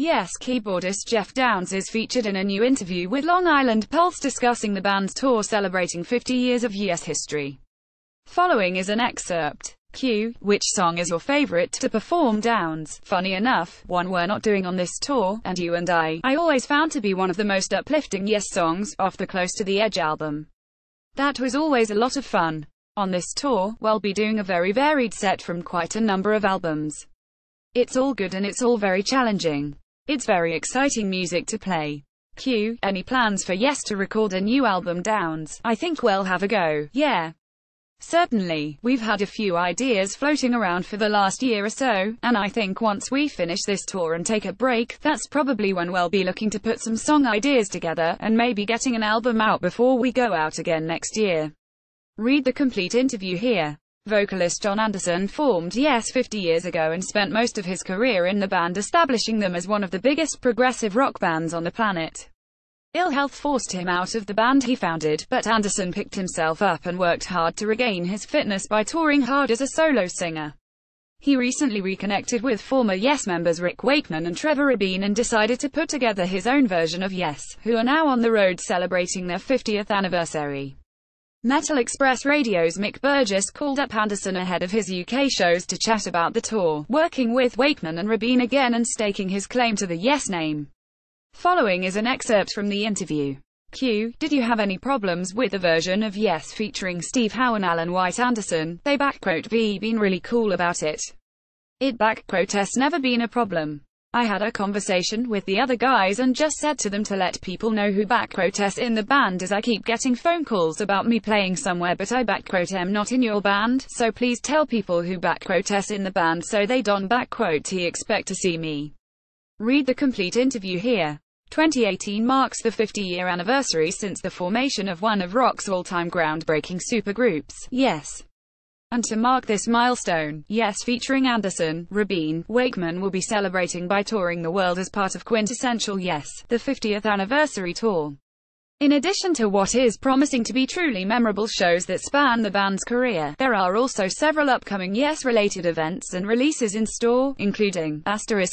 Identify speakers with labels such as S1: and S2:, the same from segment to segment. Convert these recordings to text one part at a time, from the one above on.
S1: Yes keyboardist Jeff Downes is featured in a new interview with Long Island Pulse discussing the band's tour celebrating 50 years of Yes history. Following is an excerpt. Q. Which song is your favorite to perform? Downes. Funny enough, one we're not doing on this tour, and You and I always found to be one of the most uplifting Yes songs, off the Close to the Edge album. That was always a lot of fun. On this tour, we'll be doing a very varied set from quite a number of albums. It's all good and it's all very challenging. It's very exciting music to play. Q. Any plans for Yes to record a new album? Downes. I think we'll have a go, yeah. Certainly, we've had a few ideas floating around for the last year or so, and I think once we finish this tour and take a break, that's probably when we'll be looking to put some song ideas together, and maybe getting an album out before we go out again next year. Read the complete interview here. Vocalist Jon Anderson formed Yes 50 years ago and spent most of his career in the band, establishing them as one of the biggest progressive rock bands on the planet. Ill health forced him out of the band he founded, but Anderson picked himself up and worked hard to regain his fitness by touring hard as a solo singer. He recently reconnected with former Yes members Rick Wakeman and Trevor Rabin and decided to put together his own version of Yes, who are now on the road celebrating their 50th anniversary. Metal Express Radio's Mick Burgess called up Anderson ahead of his UK shows to chat about the tour, working with Wakeman and Rabin again and staking his claim to the Yes name. Following is an excerpt from the interview. Q. Did you have any problems with the version of Yes featuring Steve Howe and Alan White? Anderson. They been really cool about it. Has never been a problem. I had a conversation with the other guys and just said to them to let people know who in the band is. I keep getting phone calls about me playing somewhere, but I am not in your band, so please tell people who in the band so they don't expect to see me. Read the complete interview here. 2018 marks the 50-year anniversary since the formation of one of rock's all-time groundbreaking supergroups, Yes. And to mark this milestone, Yes featuring Anderson, Rabin, Wakeman will be celebrating by touring the world as part of Quintessential Yes, the 50th anniversary tour. In addition to what is promising to be truly memorable shows that span the band's career, there are also several upcoming Yes-related events and releases in store, including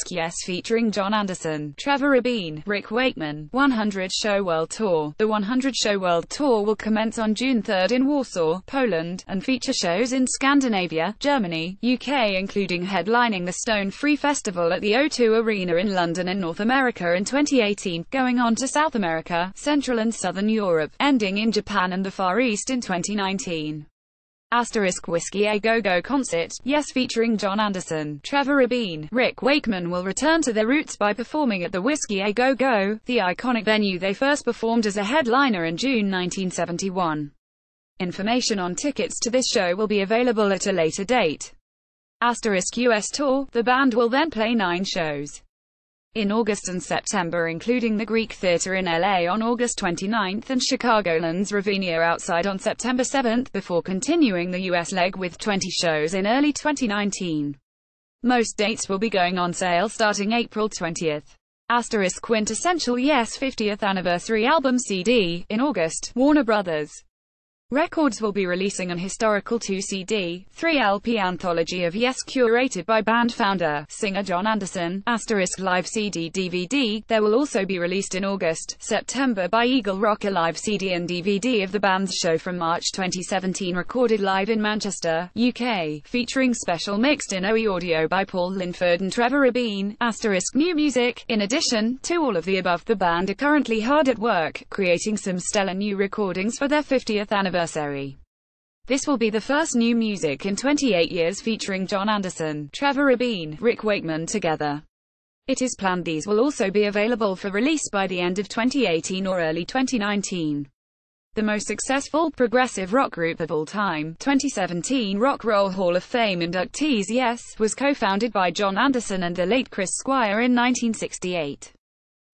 S1: Yes featuring Jon Anderson, Trevor Rabin, Rick Wakeman, 100 Show World Tour. The 100 Show World Tour will commence on June 3 in Warsaw, Poland, and feature shows in Scandinavia, Germany, UK, including headlining the Stone Free Festival at the O2 Arena in London and North America in 2018, going on to South America, Central and Southern Europe, ending in Japan and the Far East in 2019. Whiskey A Go-Go concert, Yes featuring Jon Anderson, Trevor Rabin, Rick Wakeman will return to their roots by performing at the Whiskey A Go-Go, the iconic venue they first performed as a headliner in June 1971. Information on tickets to this show will be available at a later date. US Tour, the band will then play 9 shows in August and September, including the Greek Theatre in LA on August 29 and Chicagoland's Ravinia outside on September 7, before continuing the US leg with 20 shows in early 2019. Most dates will be going on sale starting April 20. Quintessential Yes 50th Anniversary Album CD, in August, Warner Brothers Records will be releasing an historical 2-CD, 3-LP anthology of Yes curated by band founder, singer Jon Anderson, live CD DVD. There will also be released in August, September by Eagle Rock a live CD and DVD of the band's show from March 2017 recorded live in Manchester, UK, featuring special mixed-in OE audio by Paul Linford and Trevor Rabin, new music. In addition to all of the above, the band are currently hard at work, creating some stellar new recordings for their 50th anniversary. This will be the first new music in 28 years featuring Jon Anderson, Trevor Rabin, Rick Wakeman together. It is planned these will also be available for release by the end of 2018 or early 2019. The most successful progressive rock group of all time, 2017 Rock Roll Hall of Fame inductees Yes, was co-founded by Jon Anderson and the late Chris Squire in 1968.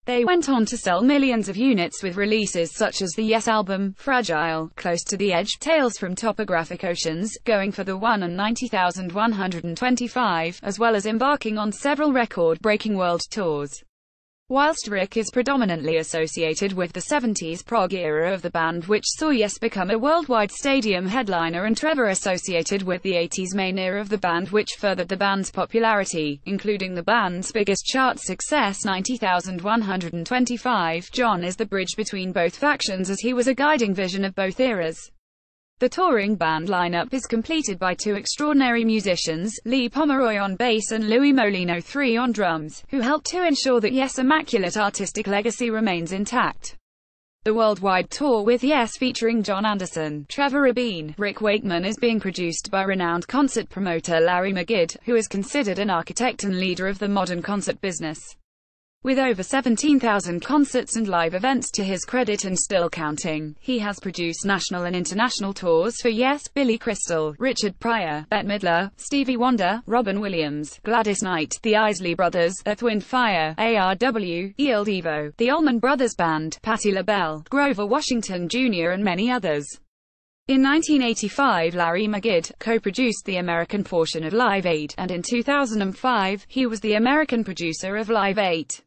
S1: They went on to sell millions of units with releases such as the Yes album, Fragile, Close to the Edge, Tales from Topographic Oceans, Going for the One and 90,125, as well as embarking on several record-breaking world tours. Whilst Rick is predominantly associated with the 70s prog era of the band, which saw Yes become a worldwide stadium headliner, and Trevor associated with the 80s main era of the band, which furthered the band's popularity, including the band's biggest chart success, 90,125. John is the bridge between both factions, as he was a guiding vision of both eras. The touring band lineup is completed by two extraordinary musicians, Lee Pomeroy on bass and Louis Molino III on drums, who help to ensure that Yes' immaculate artistic legacy remains intact. The worldwide tour with Yes featuring John Anderson, Trevor Rabin, Rick Wakeman is being produced by renowned concert promoter Larry Magid, who is considered an architect and leader of the modern concert business. With over 17,000 concerts and live events to his credit and still counting, he has produced national and international tours for Yes, Billy Crystal, Richard Pryor, Bette Midler, Stevie Wonder, Robin Williams, Gladys Knight, the Isley Brothers, Earth, Wind, Fire, ARW, El Devo, the Allman Brothers Band, Patti LaBelle, Grover Washington Jr. and many others. In 1985, Larry Magid co-produced the American portion of Live 8, and in 2005, he was the American producer of Live 8.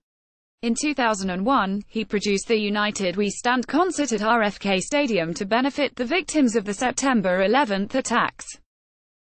S1: In 2001, he produced the United We Stand concert at RFK Stadium to benefit the victims of the September 11 attacks.